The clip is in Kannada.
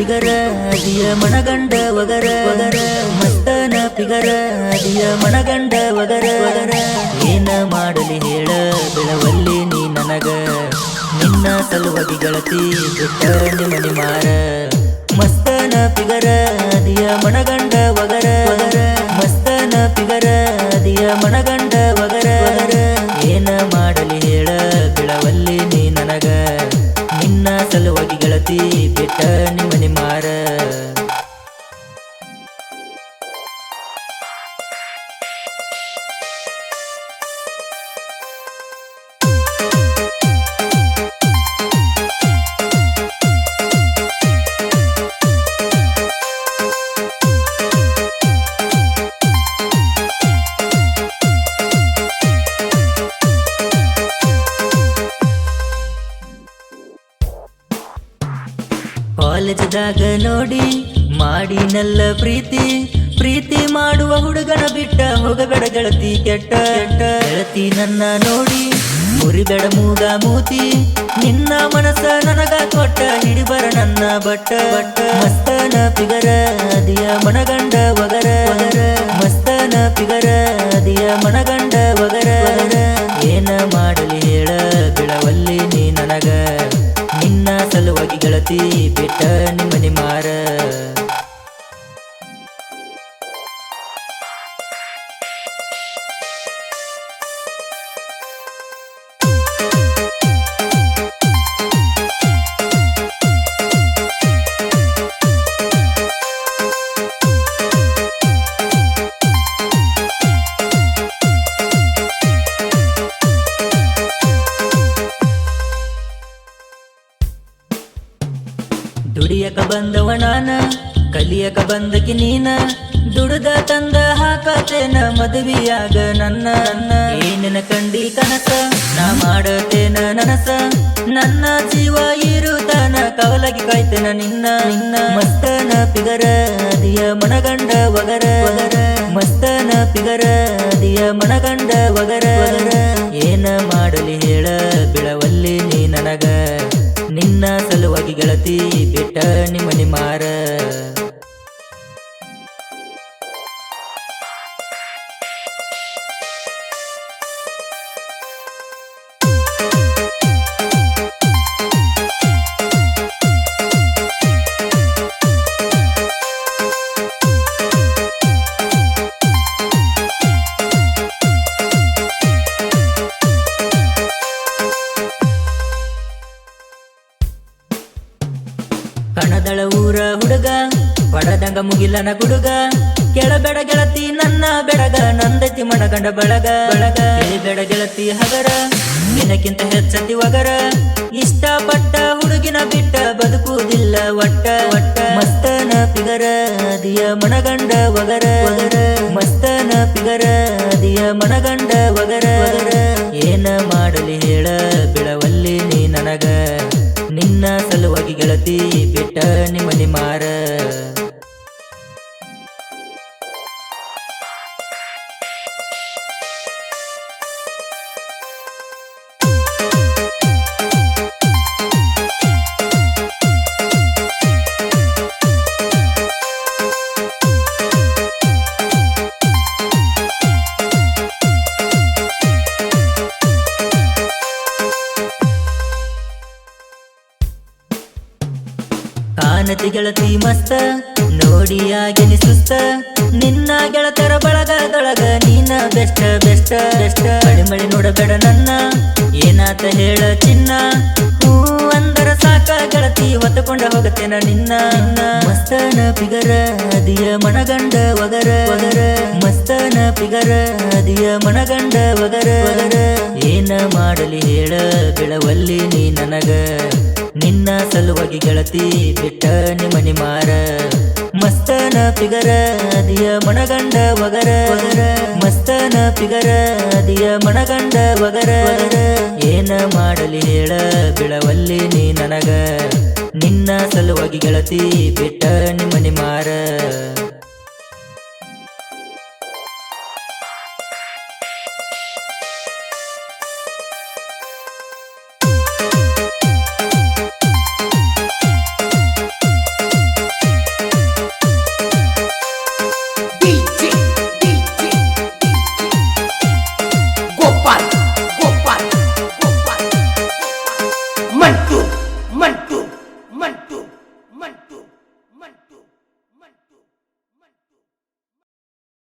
ಪಿಗರ ಅದಿಯ ಮನಗಂಡ ವಗರ ವಗರ ಮಸ್ತನ ಪಿಗರ ಅದಿಯ ಮನಗಂಡ ವಗರ ವಗರ ಏನ ಮಾಡಲಿ ಹೇಳ ಬೆಳವಲ್ಲಿ ನೀ ನನಗ ನಿನ್ನ ಸಲುವಾಗಿ ಗೆಳತಿ ಬಿಟ್ಟ ನಿಮನಿ ಮಾರ ಮಸ್ತನ ಪಿಗರ ಅದಿಯ ಮನಗಂಡ ವಗರ ವಗರ ಮಸ್ತನ ಪಿಗರ ಅದಿಯ ಮನಗಂಡ ವಗರ ವಗರ ಏನ ಮಾಡಲಿ ಹೇಳ ಬೆಳವಲ್ಲಿ ನೀ ನನಗ ನಿನ್ನ ಸಲುವಾಗಿ ಗೆಳತಿ ಬಿಟ್ಟ ನಿಮನಿ ಮಾರ ಕಾಲೇಜದಾಗ ನೋಡಿ ಮಾಡಿನಲ್ಲ ಪ್ರೀತಿ ಪ್ರೀತಿ ಮಾಡುವ ಹುಡುಗನ ಬಿಟ್ಟ ಹೋಗಬೇಡ ಗೆಳತಿ ಕೆಟ್ಟ ಕೆಟ್ಟ ಗೆಳತಿ ನನ್ನ ನೋಡಿ ಮುರಿಬೇಡ ಮೂಗ ಮೂತಿ ನಿನ್ನ ಮನಸ್ಸ ನನಗ ಕೊಟ್ಟ ಹಿಡಿಬರ ನನ್ನ ಬಟ್ಟ ಬಟ್ಟ ಮಸ್ತನ ಪಿಗರ ಅದಿಯ ಮನಗಂಡ ವಗರ ವಗರ ಮಸ್ತನ ಪಿಗರ ಅದಿಯ ಮನಗಂಡ ವಗರ ವಗರ ಏನ ಮಾಡಲಿ ಹೇಳ ಬಿಳವಲ್ಲಿ ನೀ ನನಗ ನಿನ್ನ ಸಲುವಾಗಿ ಗೆಳತಿ ಬಿಟ್ಟ ನಿಮ್ಮನಿ ಮಾರ ದುಡಿಯಕ ಬಂದವ ನಾನ ಕಲಿಯಕ ಬಂದಕಿ ನೀನ ದುಡ್ದ ತಂದ ಹಾಕತೇನ ಮದುವೆಯಾಗ ನನ್ನ ನನ್ನ ಏನಿನ ಕಂಡಿ ಕನಸ ನಾ ಮಾಡತೇನ ನನಸ ನನ್ನ ಜೀವ ಇರುತ್ತಾನ ಕವಲಗಿ ಕಾಯ್ತೇನ ನಿನ್ನ ನಿನ್ನ ಮಸ್ತನ ಪಿಗರ ಅದಿಯ ಮನಗಂಡ ವಗರ ವಗರ ಮಸ್ತನ ಪಿಗರ ಅದಿಯ ಮನಗಂಡ ವಗರ ವಗರ ಏನ ಮಾಡಲಿ ಹೇಳ ಬಿಳವಲ್ಲಿ ನೀ ನನಗ ನಿನ್ನ ಸಲುವಾಗಿ ಗೆಳತಿ ಬಿಟ್ಟ ನಿಮ್ಮನಿ ಮಾರ ಕಣದಳ ಊರ ಹುಡುಗ ಪಡದಂಗ ಮುಗಿಲನ ಗುಡುಗ ಕೆಳಬೇಡ ಗೆಳತಿ ನನ್ನ ಬೆಡಗ ನಂದತಿ ಮನಗಂಡ ಬಳಗ ಬಳಗ ಬೆಳಿಬೇಡ ಗೆಳತಿ ಹಗರ ನಿನಕ್ಕಿಂತ ಹೆಚ್ಚತಿ ವಗರ ಇಷ್ಟಪಟ್ಟ ಹುಡುಗಿನ ಬಿಟ್ಟ ಬದುಕುವುದಿಲ್ಲ ಒಟ್ಟ ಒಟ್ಟ ಮಸ್ತನ ಪಿಗರ ಅದಿಯ ಮನಗಂಡ ವಗರ ವಗರ ಮಸ್ತನ ಪಿಗರ ಅದಿಯ ಮನಗಂಡ ವಗರ ವಗರ ಏನ ಮಾಡಲಿ ಹೇಳ ಬಿಳವಲ್ಲಿ ನೀ ನನಗ ನಿನ್ನ ಸಲುವಾಗಿ ಗೆಳತಿ ಬಿಟ್ಟ ನಿಮ್ಮನಿ ಮಾರ ಕಾನತಿ ಗೆಳತಿ ಮಸ್ತ ನೋಡಿಯಾಗಿನಿ ಸುಸ್ತ ನಿನ್ನ ಗೆಳತರ ಬಳಗದೊಳಗ ನೀನ ಬೆಸ್ಟ್ ಬೆಸ್ಟ್ ಬೆಸ್ಟ್ ಮಳಿ ನೋಡಬೇಡ ನನ್ನ ಏನಾತ ಹೇಳ ಚಿನ್ನ ಹೂ ಅಂದರ ಸಾಕ ಗೆಳತಿ ಹೊತ್ತುಕೊಂಡ ಹೋಗತ್ತೇನ ನಿನ್ನ ನಿನ್ನ ಮಸ್ತನ ಪಿಗರ ಅದಿಯ ಮನಗಂಡ ವಗರ ವಗರ ಮಸ್ತನ ಪಿಗರ ಅದಿಯ ಮನಗಂಡ ವಗರ ವಗರ ಏನ ಮಾಡಲಿ ಹೇಳ ಬೆಳವಲ್ಲಿ ನೀ ನನಗ ನಿನ್ನ ಸಲುವಾಗಿ ಗೆಳತಿ ಬಿಟ್ಟ ನಿಮ್ಮನಿ ಮಾರ ಮಸ್ತನ ಪಿಗರ ಅದಿಯ ಮನಗಂಡ ವಗರ ವಗರ ಮಸ್ತನ ಪಿಗರ ಅದಿಯ ಮನಗಂಡ ವಗರ ವಗರ ಏನ ಮಾಡಲಿ ಹೇಳ ಬಿಳವಲ್ಲಿ ನೀ ನನಗ ನಿನ್ನ ಸಲುವಾಗಿ ಗೆಳತಿ ಬಿಟ್ಟ ನಿಮ್ಮನಿ ಮಾರ